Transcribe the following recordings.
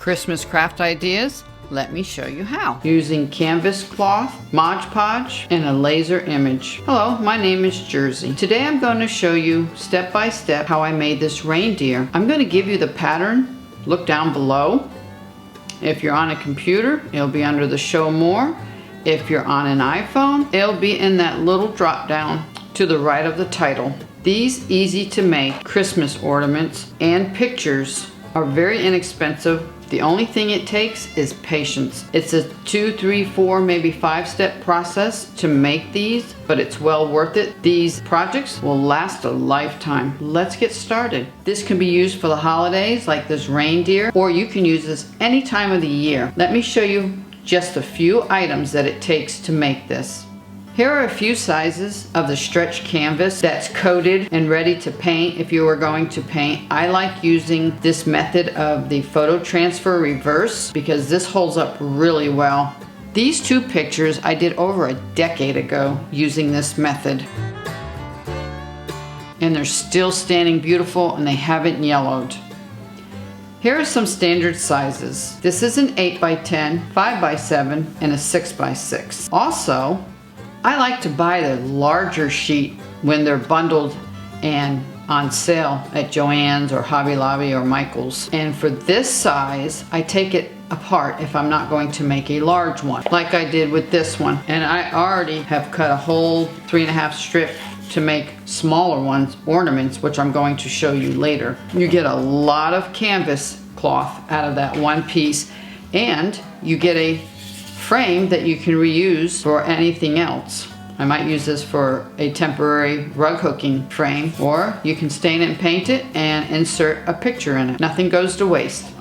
Christmas craft ideas? Let me show you how. Using canvas cloth, Mod Podge, and a laser image. Hello, my name is Jersey. Today I'm going to show you step by step how I made this reindeer. I'm going to give you the pattern. Look down below. If you're on a computer, it'll be under the show more. If you're on an iPhone, it'll be in that little drop down to the right of the title. These easy to make Christmas ornaments and pictures are very inexpensive. The only thing it takes is patience. It's a 2, 3, 4, maybe 5-step process to make these, but it's well worth it. These projects will last a lifetime. Let's get started. This can be used for the holidays, like this reindeer, or you can use this any time of the year. Let me show you just a few items that it takes to make this. Here are a few sizes of the stretch canvas that's coated and ready to paint if you are going to paint. I like using this method of the photo transfer reverse because this holds up really well. These two pictures I did over a decade ago using this method. And they're still standing beautiful and they haven't yellowed. Here are some standard sizes. This is an 8x10, 5x7, and a 6x6. Also, I like to buy the larger sheet when they're bundled and on sale at Joann's or Hobby Lobby or Michael's. And for this size, I take it apart if I'm not going to make a large one, like I did with this one. And I already have cut a whole 3.5 strip to make smaller ones, ornaments, which I'm going to show you later. You get a lot of canvas cloth out of that one piece, and you get a frame that you can reuse for anything else. I might use this for a temporary rug hooking frame, or you can stain it and paint it and insert a picture in it. Nothing goes to waste.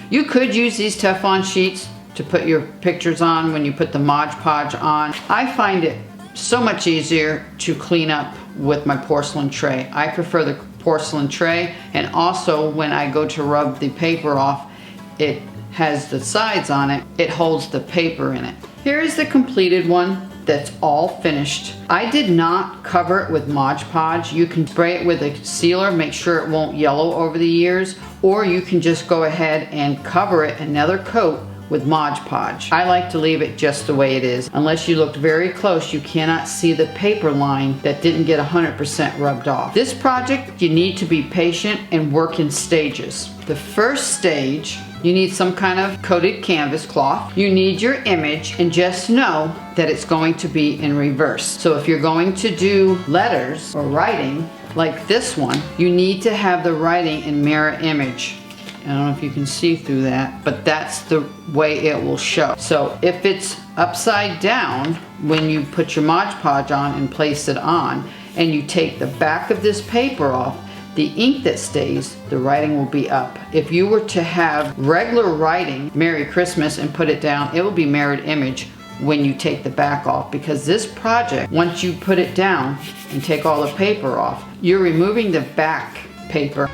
You could use these Teflon sheets to put your pictures on when you put the Mod Podge on. I find it so much easier to clean up with my porcelain tray. I prefer the porcelain tray, and also when I go to rub the paper off, it has the sides on it, it holds the paper in it. Here is the completed one that's all finished. I did not cover it with Mod Podge. You can spray it with a sealer, make sure it won't yellow over the years, or you can just go ahead and cover it another coat with Mod Podge. I like to leave it just the way it is. Unless you looked very close, you cannot see the paper line that didn't get 100% rubbed off. This project, you need to be patient and work in stages. The first stage, you need some kind of coated canvas cloth. You need your image, and just know that it's going to be in reverse. So if you're going to do letters or writing like this one, you need to have the writing in mirror image. I don't know if you can see through that, but that's the way it will show. So if it's upside down when you put your Mod Podge on and place it on, and you take the back of this paper off, the ink that stays, the writing will be up. If you were to have regular writing, Merry Christmas, and put it down, it will be mirrored image when you take the back off, because this project, once you put it down and take all the paper off, you're removing the back paper,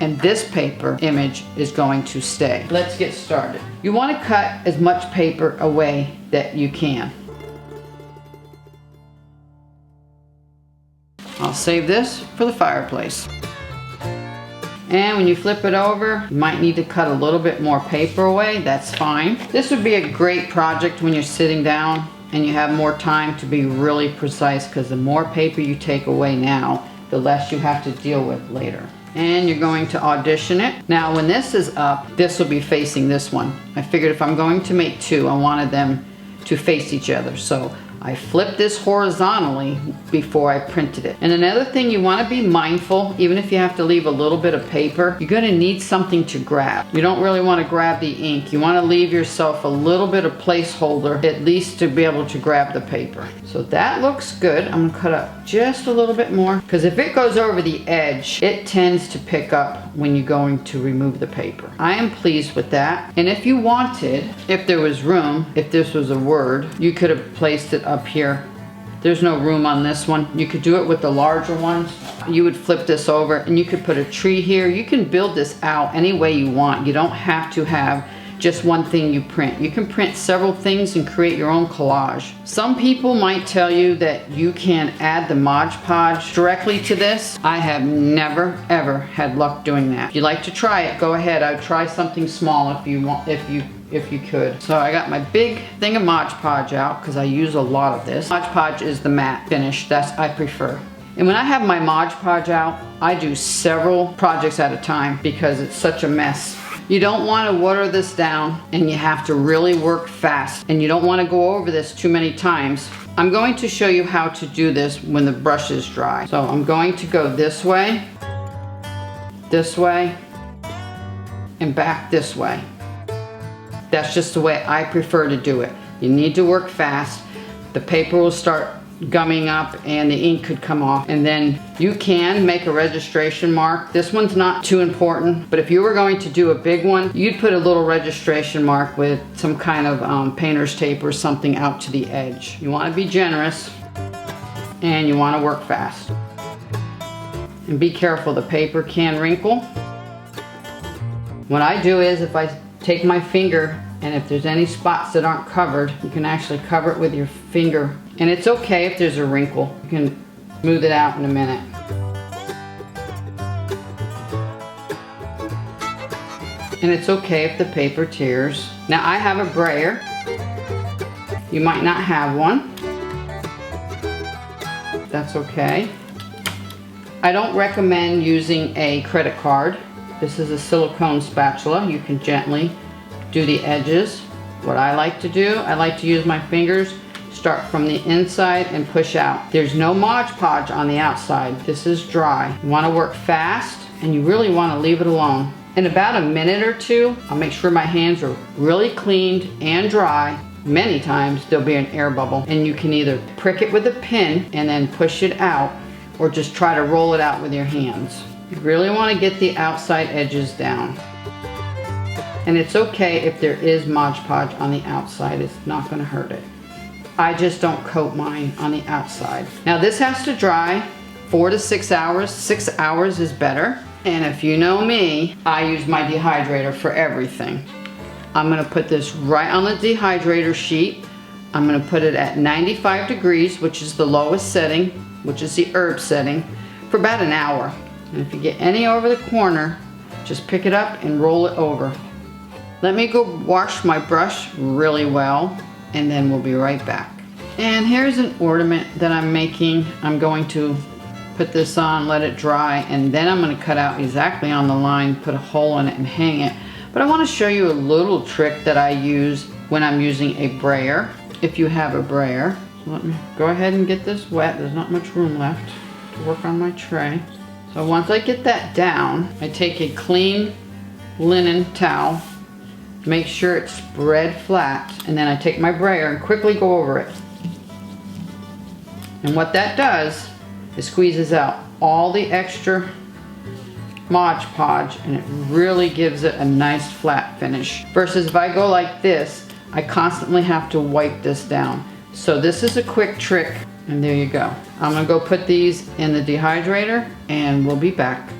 and this paper image is going to stay. Let's get started. You want to cut as much paper away that you can. I'll save this for the fireplace. And when you flip it over, you might need to cut a little bit more paper away. That's fine. This would be a great project when you're sitting down and you have more time to be really precise, because the more paper you take away now, the less you have to deal with later. And you're going to audition it. Now when this is up, this will be facing this one. I figured if I'm going to make two, I wanted them to face each other. So I flipped this horizontally before I printed it. And another thing, you want to be mindful, even if you have to leave a little bit of paper, you're going to need something to grab. You don't really want to grab the ink. You want to leave yourself a little bit of placeholder, at least to be able to grab the paper. So that looks good. I'm going to cut up just a little bit more, because if it goes over the edge, it tends to pick up when you're going to remove the paper. I am pleased with that. And if you wanted, if there was room, if this was a word, you could have placed it up here. There's no room on this one. You could do it with the larger ones. You would flip this over and you could put a tree here. You can build this out any way you want. You don't have to have just one thing you print. You can print several things and create your own collage. Some people might tell you that you can add the Mod Podge directly to this. I have never ever had luck doing that. If you'd like to try it, go ahead. I'd try something small if you want, if you could. So I got my big thing of Mod Podge out because I use a lot of this. Mod Podge is the matte finish. I prefer. And when I have my Mod Podge out, I do several projects at a time because it's such a mess. You don't want to water this down, and you have to really work fast, and you don't want to go over this too many times. I'm going to show you how to do this when the brush is dry. So I'm going to go this way, and back this way. That's just the way I prefer to do it. You need to work fast. The paper will start gumming up and the ink could come off, and then you can make a registration mark. This one's not too important, but if you were going to do a big one, you'd put a little registration mark with some kind of painter's tape or something out to the edge. You want to be generous and you want to work fast. And be careful, the paper can wrinkle. What I do is, if I take my finger, and if there's any spots that aren't covered, you can actually cover it with your finger. And it's okay if there's a wrinkle. You can smooth it out in a minute. And it's okay if the paper tears. Now I have a brayer. You might not have one. That's okay. I don't recommend using a credit card. This is a silicone spatula. You can gently do the edges. What I like to do, I like to use my fingers, start from the inside and push out. There's no Mod Podge on the outside. This is dry. You want to work fast, and you really want to leave it alone. In about a minute or two, I'll make sure my hands are really cleaned and dry. Many times there'll be an air bubble, and you can either prick it with a pin and then push it out, or just try to roll it out with your hands. You really want to get the outside edges down. And it's okay if there is Mod Podge on the outside. It's not going to hurt it. I just don't coat mine on the outside. Now this has to dry 4 to 6 hours. 6 hours is better. And if you know me, I use my dehydrator for everything. I'm going to put this right on the dehydrator sheet. I'm going to put it at 95 degrees, which is the lowest setting, which is the herb setting, for about an hour. And if you get any over the corner, just pick it up and roll it over. Let me go wash my brush really well, and then we'll be right back. And here's an ornament that I'm making. I'm going to put this on, let it dry, and then I'm going to cut out exactly on the line, put a hole in it and hang it. But I want to show you a little trick that I use when I'm using a brayer, if you have a brayer. So let me go ahead and get this wet. There's not much room left to work on my tray. So once I get that down, I take a clean linen towel, make sure it's spread flat, and then I take my brayer and quickly go over it. And what that does is squeezes out all the extra Mod Podge, and it really gives it a nice flat finish. Versus if I go like this, I constantly have to wipe this down. So this is a quick trick, and there you go. I'm gonna go put these in the dehydrator, and we'll be back.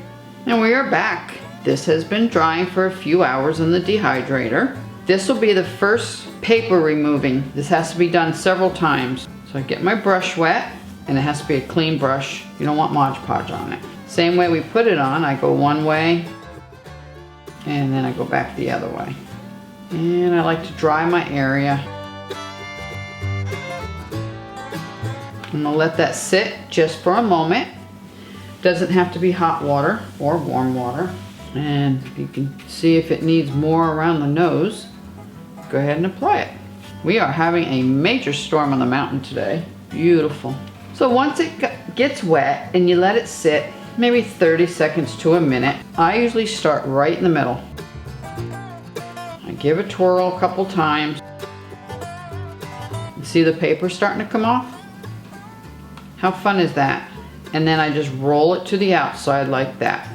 And we are back. This has been drying for a few hours in the dehydrator. This will be the first paper removing. This has to be done several times. So I get my brush wet, and it has to be a clean brush. You don't want Mod Podge on it. Same way we put it on, I go one way, and then I go back the other way. And I like to dry my area. I'm gonna let that sit just for a moment. Doesn't have to be hot water or warm water. And you can see if it needs more around the nose, go ahead and apply it. We are having a major storm on the mountain today. Beautiful. So once it gets wet and you let it sit, maybe 30 seconds to a minute, I usually start right in the middle. I give a twirl a couple times. See the paper starting to come off? How fun is that? And then I just roll it to the outside like that.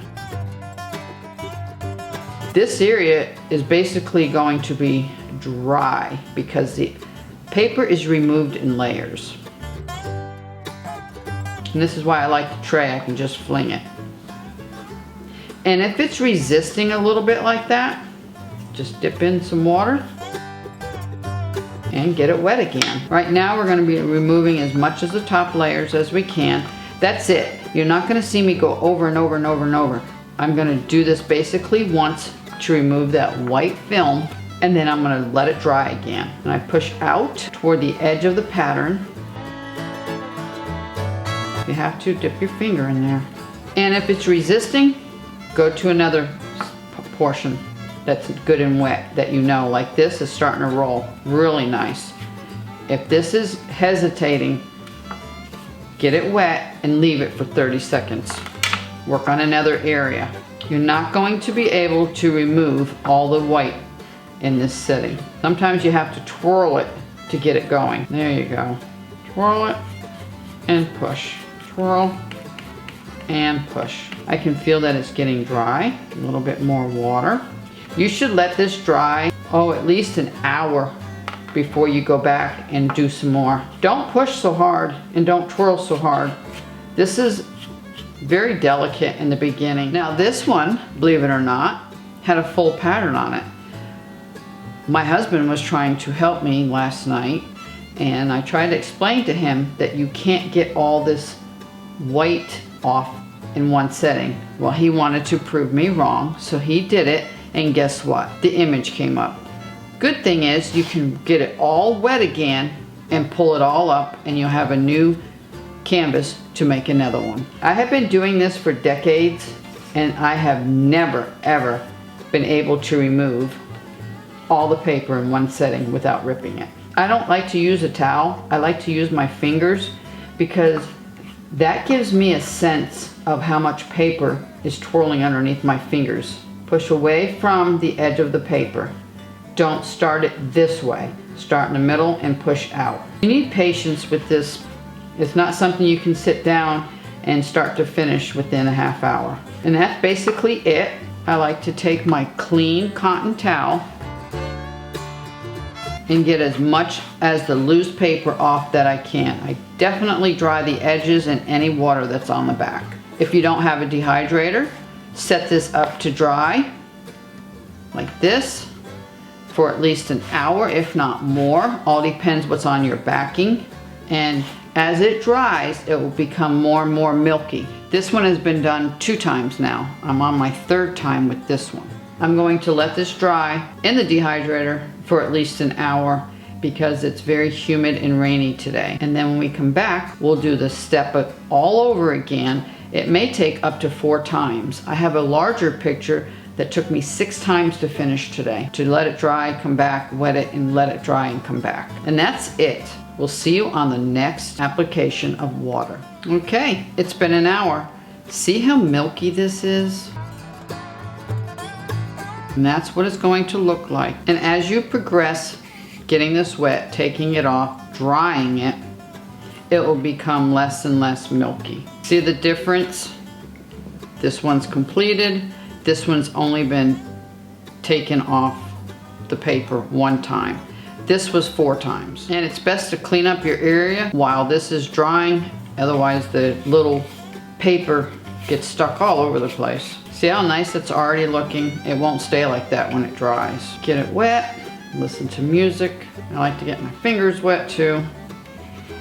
This area is basically going to be dry because the paper is removed in layers. And this is why I like the tray, I can just fling it. And if it's resisting a little bit like that, Just dip in some water and get it wet again. Right now we're going to be removing as much of the top layers as we can. That's it. You're not going to see me go over and over and over and over. I'm going to do this basically once to remove that white film, and then I'm going to let it dry again. And I push out toward the edge of the pattern. You have to dip your finger in there. And if it's resisting, go to another portion that's good and wet that you know, like this is starting to roll really nice. If this is hesitating, get it wet and leave it for 30 seconds. Work on another area. You're not going to be able to remove all the white in this setting. Sometimes you have to twirl it to get it going. There you go. Twirl it and push. Twirl and push. I can feel that it's getting dry. A little bit more water. You should let this dry, at least an hour before you go back and do some more. Don't push so hard and don't twirl so hard. This is very delicate in the beginning. Now this one, believe it or not, had a full pattern on it. My husband was trying to help me last night, and I tried to explain to him that you can't get all this white off in one setting. Well, he wanted to prove me wrong, so he did it, and guess what? The image came up. Good thing is you can get it all wet again and pull it all up, and you'll have a new canvas to make another one. I have been doing this for decades, and I have never ever been able to remove all the paper in one setting without ripping it. I don't like to use a towel. I like to use my fingers because that gives me a sense of how much paper is twirling underneath my fingers. Push away from the edge of the paper. Don't start it this way. Start in the middle and push out. You need patience with this. It's not something you can sit down and start to finish within a half hour. And that's basically it. I like to take my clean cotton towel and get as much as the loose paper off that I can. I definitely dry the edges and any water that's on the back. If you don't have a dehydrator, set this up to dry like this for at least an hour, if not more. All depends what's on your backing. And as it dries, it will become more and more milky. This one has been done 2 times now. I'm on my 3rd time with this one. I'm going to let this dry in the dehydrator for at least an hour because it's very humid and rainy today. And then when we come back, we'll do the step all over again. It may take up to 4 times. I have a larger picture that took me 6 times to finish today. To let it dry, come back, wet it, and let it dry and come back. And that's it. We'll see you on the next application of water. Okay, it's been an hour. See how milky this is? And that's what it's going to look like. And as you progress, getting this wet, taking it off, drying it, it will become less and less milky. See the difference? This one's completed. This one's only been taken off the paper 1 time. This was 4 times. And it's best to clean up your area while this is drying. Otherwise the little paper gets stuck all over the place. See how nice it's already looking? It won't stay like that when it dries. Get it wet, listen to music. I like to get my fingers wet too.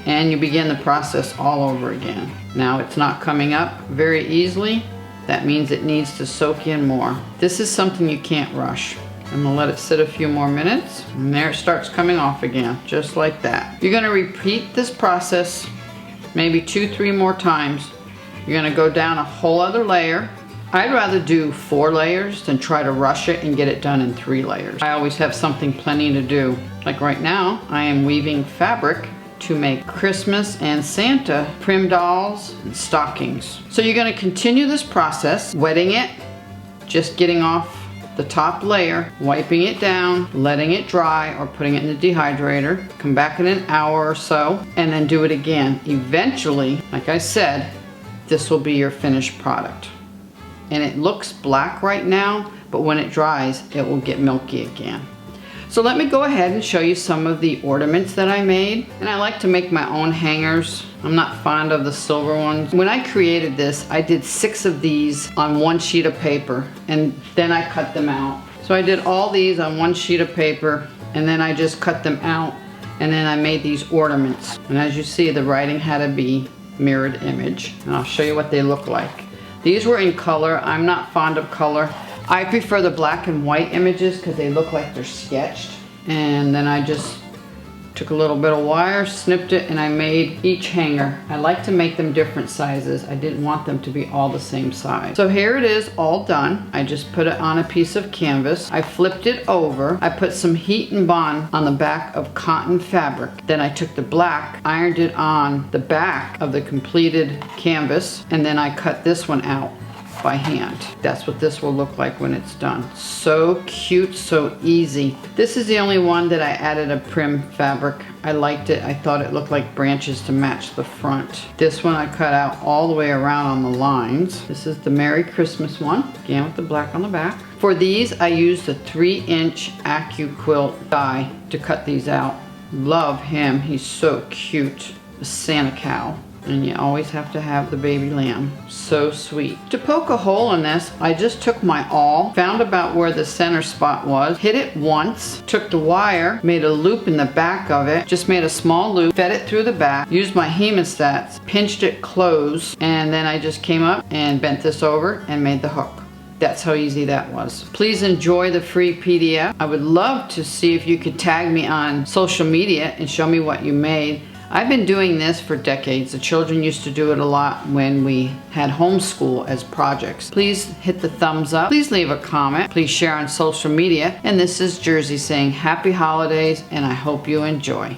And you begin the process all over again. Now it's not coming up very easily. That means it needs to soak in more. This is something you can't rush. I'm gonna let it sit a few more minutes, and there it starts coming off again, just like that. You're gonna repeat this process maybe 2-3 more times. You're gonna go down a whole other layer. I'd rather do 4 layers than try to rush it and get it done in 3 layers. I always have something plenty to do. Like right now, I am weaving fabric to make Christmas and Santa prim dolls and stockings. So you're gonna continue this process, wetting it, just getting off the top layer, wiping it down, letting it dry, or putting it in the dehydrator. Come back in an hour or so, and then do it again. Eventually, like I said, this will be your finished product. And it looks black right now, but when it dries, it will get milky again. So let me go ahead and show you some of the ornaments that I made. And I like to make my own hangers. I'm not fond of the silver ones. When I created this, I did 6 of these on 1 sheet of paper, and then I cut them out. So I did all these on one sheet of paper, and then I just cut them out, and then I made these ornaments. And as you see, the writing had to be mirrored image. And I'll show you what they look like. These were in color. I'm not fond of color. I prefer the black and white images because they look like they're sketched. And then I just took a little bit of wire, snipped it, and I made each hanger. I like to make them different sizes. I didn't want them to be all the same size. So here it is all done. I just put it on a piece of canvas. I flipped it over. I put some heat and bond on the back of cotton fabric. Then I took the black, ironed it on the back of the completed canvas, and then I cut this one out by hand. That's what this will look like when it's done. So cute, so easy. This is the only one that I added a prim fabric. I liked it. I thought it looked like branches to match the front. This one I cut out all the way around on the lines. This is the Merry Christmas one, again with the black on the back. For these, I used a 3-inch AccuQuilt die to cut these out. Love him, he's so cute. A Santa cow. And you always have to have the baby lamb. So sweet. To poke a hole in this, I just took my awl, found about where the center spot was, hit it once, took the wire, made a loop in the back of it, just made a small loop, fed it through the back, used my hemostats, pinched it closed, and then I just came up and bent this over and made the hook. That's how easy that was. Please enjoy the free PDF. I would love to see if you could tag me on social media and show me what you made. I've been doing this for decades. The children used to do it a lot when we had homeschool as projects. Please hit the thumbs up. Please leave a comment. Please share on social media. And this is Jersey saying happy holidays, and I hope you enjoy.